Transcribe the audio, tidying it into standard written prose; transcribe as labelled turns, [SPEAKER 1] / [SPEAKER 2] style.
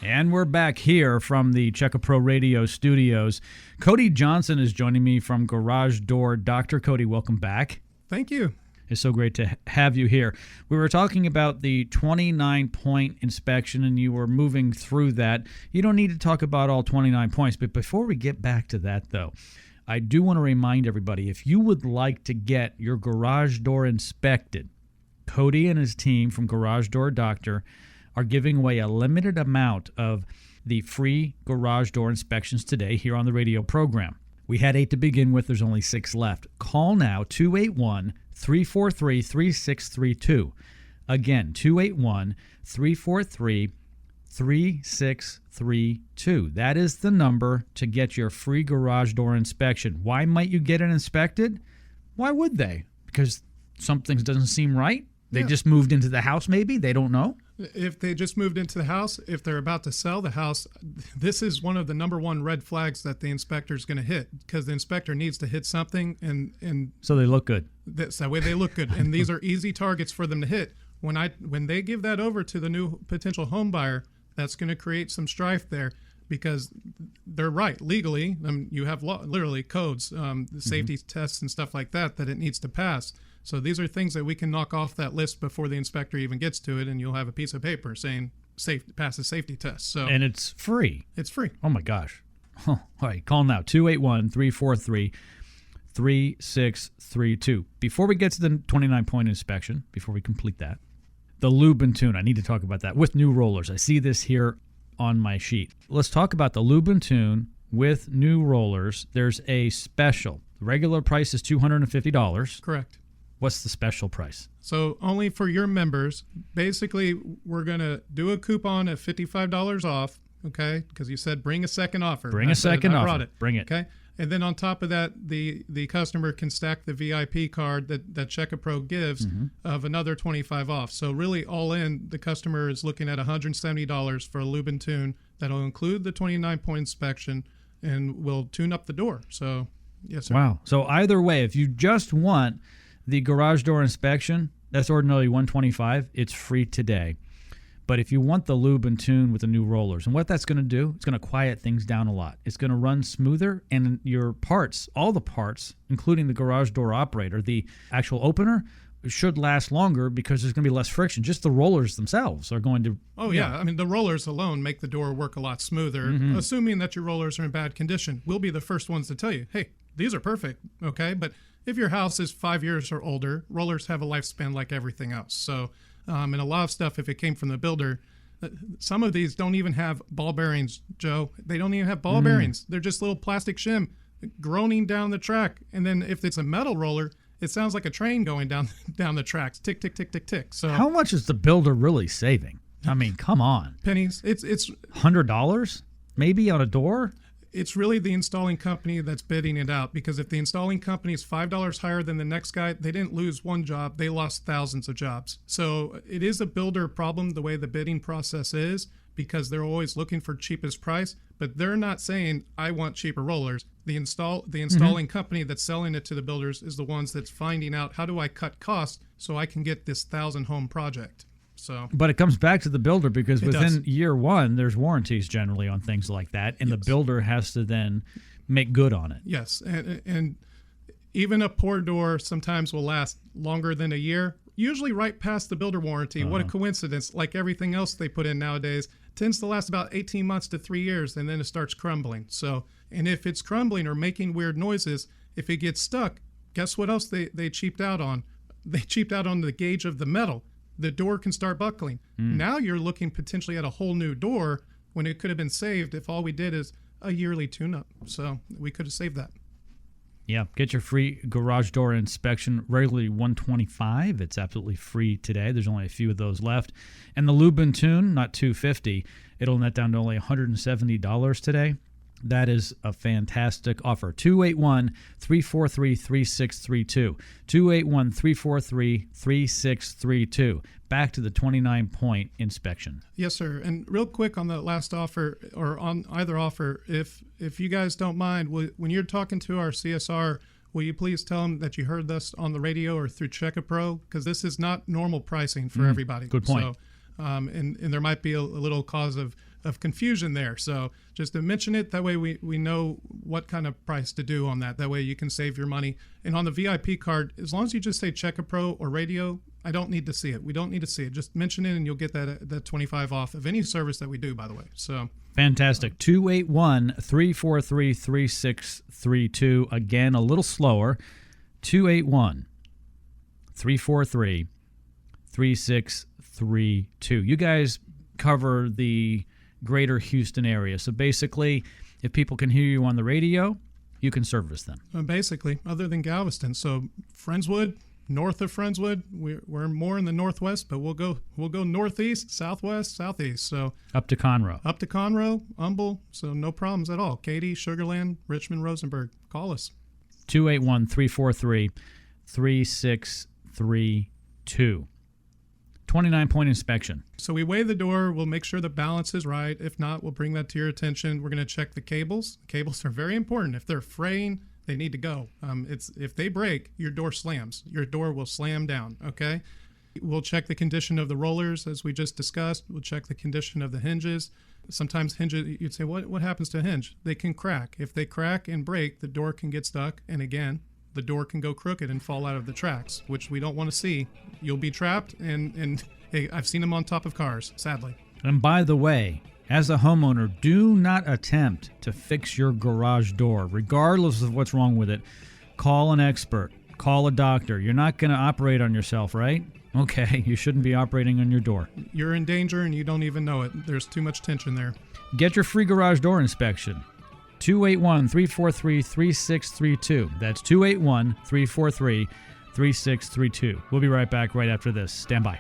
[SPEAKER 1] And we're back here from the Checka Pro Radio studios. Cody Johnson is joining me from Garage Door Doctor. Cody, welcome back.
[SPEAKER 2] Thank you.
[SPEAKER 1] It's so great to have you here. We were talking about the 29-point inspection, and you were moving through that. You don't need to talk about all 29 points, but before we get back to that, though, I do want to remind everybody, if you would like to get your garage door inspected, Cody and his team from Garage Door Doctor are giving away a limited amount of the free garage door inspections today here on the radio program. We had 8 to begin with. There's only 6 left. Call now, 281-343-3632. Again, 281-343-3632. That is the number to get your free garage door inspection. Why might you get it inspected? Why would they? Because something doesn't seem right? They just moved into the house maybe? They don't know?
[SPEAKER 2] If they just moved into the house, if they're about to sell the house, this is one of the number one red flags that the inspector is going to hit, because the inspector needs to hit something, and
[SPEAKER 1] so they look good.
[SPEAKER 2] That's that way they look good, and these are easy targets for them to hit. When they give that over to the new potential home buyer, that's going to create some strife there, because they're right legally. You have literally codes, safety tests and stuff like that it needs to pass. So these are things that we can knock off that list before the inspector even gets to it, and you'll have a piece of paper saying pass a safety test. So
[SPEAKER 1] and it's free.
[SPEAKER 2] It's free.
[SPEAKER 1] Oh my gosh! All right, call now 281-343-3632. Before we get to the 29-point inspection, before we complete that, the lube and tune. I need to talk about that with new rollers. I see this here on my sheet. Let's talk about the lube and tune with new rollers. There's a special. The regular price is $250.
[SPEAKER 2] Correct.
[SPEAKER 1] What's the special price?
[SPEAKER 2] So only for your members. Basically, we're going to do a coupon of $55 off, okay? Because you said bring a second offer.
[SPEAKER 1] Bring a second offer.
[SPEAKER 2] I brought it.
[SPEAKER 1] Bring it.
[SPEAKER 2] Okay? And then on top of that, the customer can stack the VIP card that Checka Pro gives of another $25 off. So really, all in, the customer is looking at $170 for a lube and tune. That'll include the 29-point inspection and will tune up the door. So, yes, sir.
[SPEAKER 1] Wow. So either way, if you just want the garage door inspection, that's ordinarily $125. It's free today. But if you want the lube and tune with the new rollers, and what that's going to do, it's going to quiet things down a lot. It's going to run smoother, and your parts, all the parts, including the garage door operator, the actual opener, should last longer because there's going to be less friction. Just the rollers themselves are going to...
[SPEAKER 2] Oh, yeah. I mean, the rollers alone make the door work a lot smoother. Assuming that your rollers are in bad condition, we'll be the first ones to tell you, hey, these are perfect, okay? But if your house is 5 years or older, rollers have a lifespan like everything else. So, and a lot of stuff, if it came from the builder, some of these don't even have ball bearings, Joe. They don't even have ball bearings. They're just little plastic shim groaning down the track. And then if it's a metal roller, it sounds like a train going down the tracks. Tick, tick, tick, tick, tick. So
[SPEAKER 1] how much is the builder really saving? I mean, come on.
[SPEAKER 2] Pennies. It's
[SPEAKER 1] $100 maybe on a door?
[SPEAKER 2] It's really the installing company that's bidding it out, because if the installing company is $5 higher than the next guy, they didn't lose one job, they lost thousands of jobs. So it is a builder problem the way the bidding process is, because they're always looking for cheapest price, but they're not saying I want cheaper rollers. The installing company that's selling it to the builders is the ones that's finding out, how do I cut costs so I can get this 1,000 home project. So,
[SPEAKER 1] but it comes back to the builder, because within year one, there's warranties generally on things like that, and the builder has to then make good on it.
[SPEAKER 2] Yes, and even a poor door sometimes will last longer than a year, usually right past the builder warranty. What a coincidence. Like everything else they put in nowadays, tends to last about 18 months to 3 years, and then it starts crumbling. So, and if it's crumbling or making weird noises, if it gets stuck, guess what else they cheaped out on? They cheaped out on the gauge of the metal. The door can start buckling. Now you're looking potentially at a whole new door when it could have been saved if all we did is a yearly tune-up. So we could have saved that.
[SPEAKER 1] Yeah, get your free garage door inspection, regularly $125. It's absolutely free today. There's only a few of those left. And the lube and tune, not $250. It'll net down to only $170 today. That is a fantastic offer. 281-343-3632. 281-343-3632. Back to the 29-point inspection.
[SPEAKER 2] Yes, sir. And real quick on the last offer, or on either offer, if you guys don't mind, when you're talking to our CSR, will you please tell them that you heard this on the radio or through Checka Pro? Because this is not normal pricing for everybody.
[SPEAKER 1] Good point.
[SPEAKER 2] So, and there might be a little cause of of confusion there. So just to mention it, that way we know what kind of price to do on that. That way you can save your money. And on the VIP card, as long as you just say Check a Pro or radio, I don't need to see it. We don't need to see it. Just mention it and you'll get that 25 off of any service that we do, by the way. So
[SPEAKER 1] fantastic. 281-343-3632. Again, a little slower. 281-343-3632. You guys cover the greater Houston area. So basically, if people can hear you on the radio, you can service them.
[SPEAKER 2] Basically, other than Galveston. So Friendswood, north of Friendswood, we're more in the northwest, but we'll go northeast, southwest, southeast. So
[SPEAKER 1] up to Conroe,
[SPEAKER 2] Humble. So no problems at all. Katy, Sugarland, Richmond, Rosenberg. Call us.
[SPEAKER 1] 281-343-3632. 29-point inspection.
[SPEAKER 2] So we weigh the door. We'll make sure the balance is right. If not, we'll bring that to your attention. We're going to check the cables. Cables are very important. If they're fraying, they need to go. If they break, your door slams. Your door will slam down, okay? We'll check the condition of the rollers, as we just discussed. We'll check the condition of the hinges. Sometimes hinges, you'd say, what happens to a hinge? They can crack. If they crack and break, the door can get stuck. And again, the door can go crooked and fall out of the tracks, which we don't want to see. You'll be trapped, and hey, I've seen them on top of cars, sadly.
[SPEAKER 1] And by the way, as a homeowner, do not attempt to fix your garage door, regardless of what's wrong with it. Call an expert. Call a doctor. You're not going to operate on yourself, right? Okay, you shouldn't be operating on your door.
[SPEAKER 2] You're in danger and you don't even know it. There's too much tension there.
[SPEAKER 1] Get your free garage door inspection. 281-343-3632. That's 281-343-3632. We'll be right back right after this. Stand by.